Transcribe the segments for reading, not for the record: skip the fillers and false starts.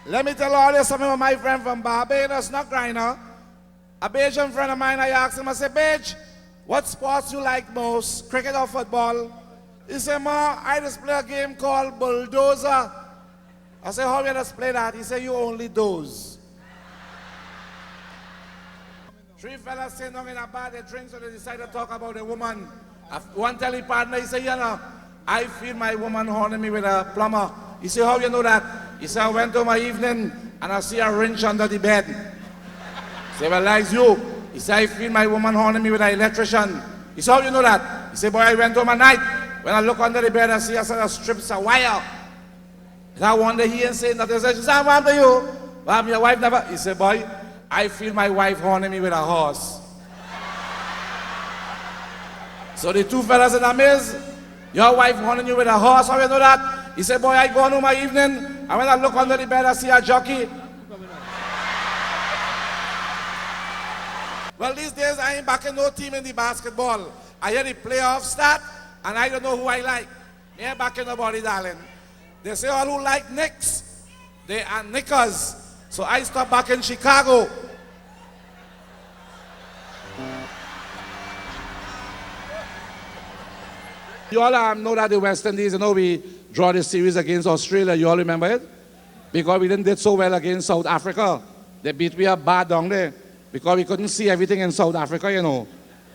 Let me tell all you something about my friend from Barbados, not Griner. A Bajan friend of mine, I asked him, I said, Baj, what sports you like most, cricket or football? He said, Ma, I just play a game called Bulldozer. I said, how you just play that? He said, you only doze. Three fellas sitting down in a bar, they drink, so they decided to talk about a woman. One tell his partner, he said, you know, I feel my woman haunting me with a plumber. He said, how you know that? He said, I went to my evening and I see a wrench under the bed. He said, well, like you. He said, I feel my woman haunting me with an electrician. He said, how you know that? He said, boy, I went home at night. When I look under the bed, I see a set of strips of wire. And I wonder, he ain't saying nothing. He said, what happened to you? What happened, your wife never? He said, boy, I feel my wife haunting me with a horse. So the two fellas in the maze, your wife haunting you with a horse, how you know that? He said, boy, I go home my evening, and when I look under the bed, I see a jockey. Well, these days, I ain't backing no team in the basketball. I hear the playoffs start, and I don't know who I like. I ain't backing nobody, darling. They say all who like Knicks, they are Knickers. So I stopped back in Chicago. You all know that the West Indies, you know, we draw this series against Australia. You all remember it? Because we didn't did so well against South Africa. They beat me up bad down there. Because we couldn't see everything in South Africa, you know.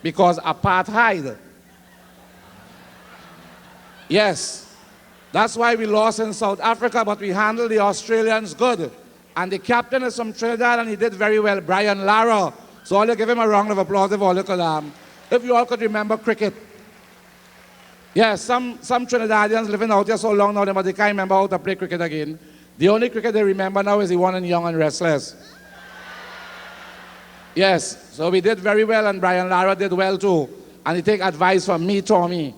Because apartheid. Yes. That's why we lost in South Africa, but we handled the Australians good. And the captain is from Trinidad, and he did very well, Brian Lara. So all you give him a round of applause if all you could, if you all could remember cricket. Yes, some Trinidadians living out here so long now, but they can't remember how to play cricket again. The only cricket they remember now is the one in Young and Restless. Yes, so we did very well, and Brian Lara did well too. And he take advice from me, Tommy.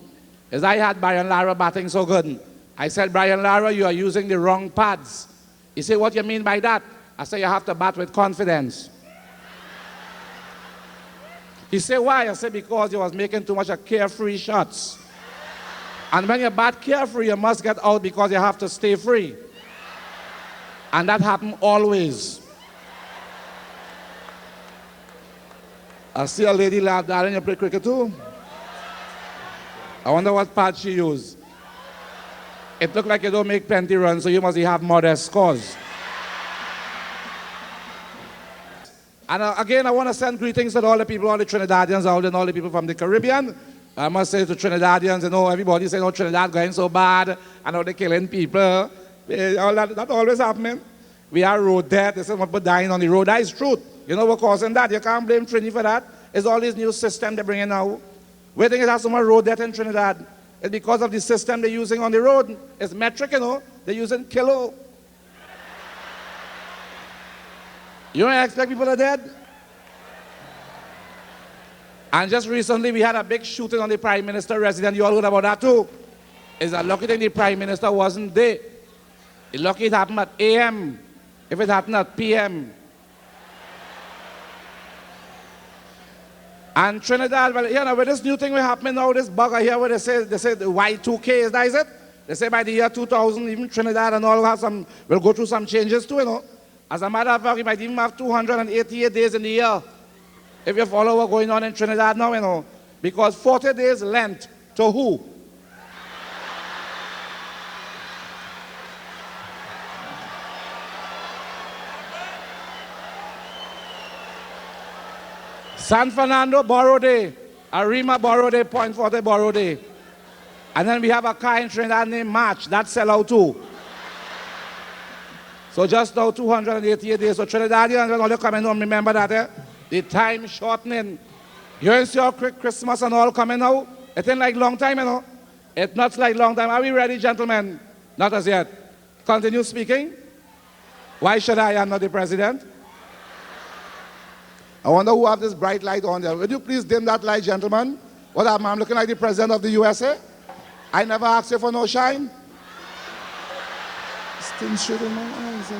As I had Brian Lara batting so good. I said, Brian Lara, you are using the wrong pads. He said, what do you mean by that? I said, you have to bat with confidence. He said, why? I said, because you was making too much of carefree shots. And when you bat carefree, you must get out because you have to stay free. And that happened always. I see a lady laugh, darling, you play cricket too? I wonder what pad she used. It looked like you don't make plenty runs, so you must have modest scores. And again, I want to send greetings to all the people, all the Trinidadians out and all the people from the Caribbean. I must say to Trinidadians, you know, everybody saying, oh, Trinidad going so bad, and how they're killing people. All that always happening. We are road death. They say people dying on the road. That is truth. You know what's causing that? You can't blame Trini for that. It's all this new system they're bringing now. We think it has so much road death in Trinidad. It's because of the system they're using on the road. It's metric, you know. They're using kilo. You don't expect people are dead? And just recently we had a big shooting on the Prime Minister residence. You all heard about that too. It's a lucky thing the Prime Minister wasn't there. It's lucky it happened at AM. If it happened at PM. And Trinidad, well, you know, with this new thing will happen now, this bugger here where they say the Y2K, is that is it? They say by the year 2000, even Trinidad and all will go through some changes too, you know. As a matter of fact, we might even have 288 days in the year. If you follow what's going on in Trinidad now, you know. Because 40 days Lent to who? San Fernando borrow day, Arima borrow day, Point Forte borrow day. And then we have a car in Trinidad named March, that's sell out too. So just now 288 days. So Trinidadians, when all you coming home, remember that, eh? The time shortening. You ain't see how quick Christmas and all coming now? It ain't like long time, you know. It's not like long time. Are we ready, gentlemen? Not as yet. Continue speaking. Why should I? I'm not the president. I wonder who have this bright light on there. Would you please dim that light, gentlemen? What am I? I'm looking like the president of the USA. I never asked you for no shine. Still shooting my eyes.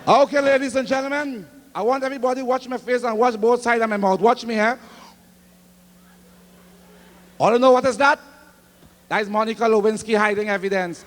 Okay, ladies and gentlemen, I want everybody to watch my face and watch both sides of my mouth. Watch me, huh? All you know what is that? That is Monica Lewinsky hiding evidence.